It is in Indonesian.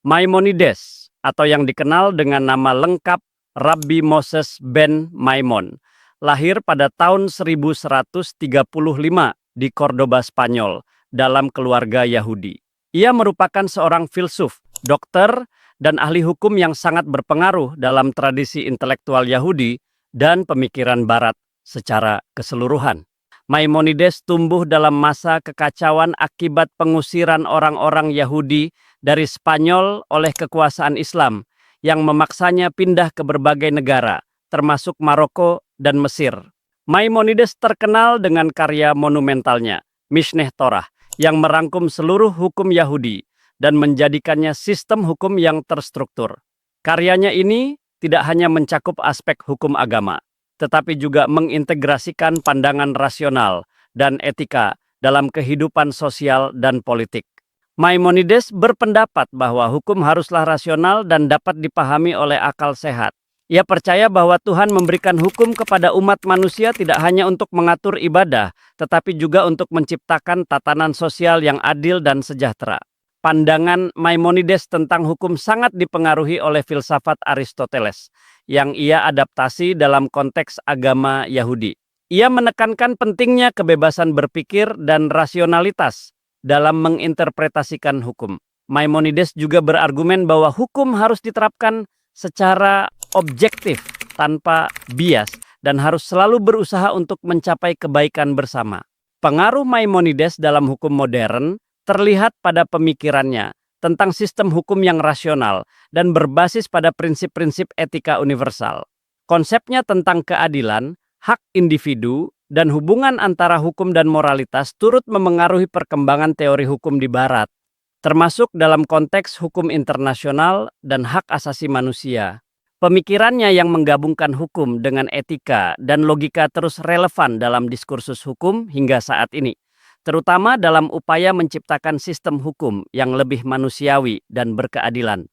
Maimonides, atau yang dikenal dengan nama lengkap Rabbi Moses ben Maimon, lahir pada tahun 1135 di Cordoba, Spanyol, dalam keluarga Yahudi. Ia merupakan seorang filsuf, dokter, dan ahli hukum yang sangat berpengaruh dalam tradisi intelektual Yahudi dan pemikiran Barat secara keseluruhan. Maimonides tumbuh dalam masa kekacauan akibat pengusiran orang-orang Yahudi dari Spanyol oleh kekuasaan Islam yang memaksanya pindah ke berbagai negara, termasuk Maroko dan Mesir. Maimonides terkenal dengan karya monumentalnya, Mishneh Torah, yang merangkum seluruh hukum Yahudi dan menjadikannya sistem hukum yang terstruktur. Karyanya ini tidak hanya mencakup aspek hukum agama, tetapi juga mengintegrasikan pandangan rasional dan etika dalam kehidupan sosial dan politik. Maimonides berpendapat bahwa hukum haruslah rasional dan dapat dipahami oleh akal sehat. Ia percaya bahwa Tuhan memberikan hukum kepada umat manusia tidak hanya untuk mengatur ibadah, tetapi juga untuk menciptakan tatanan sosial yang adil dan sejahtera. Pandangan Maimonides tentang hukum sangat dipengaruhi oleh filsafat Aristoteles, yang ia adaptasi dalam konteks agama Yahudi. Ia menekankan pentingnya kebebasan berpikir dan rasionalitas dalam menginterpretasikan hukum. Maimonides juga berargumen bahwa hukum harus diterapkan secara objektif, tanpa bias, dan harus selalu berusaha untuk mencapai kebaikan bersama. Pengaruh Maimonides dalam hukum modern terlihat pada pemikirannya tentang sistem hukum yang rasional dan berbasis pada prinsip-prinsip etika universal. Konsepnya tentang keadilan, hak individu, dan hubungan antara hukum dan moralitas turut memengaruhi perkembangan teori hukum di Barat, termasuk dalam konteks hukum internasional dan hak asasi manusia. Pemikirannya yang menggabungkan hukum dengan etika dan logika terus relevan dalam diskursus hukum hingga saat ini, terutama dalam upaya menciptakan sistem hukum yang lebih manusiawi dan berkeadilan.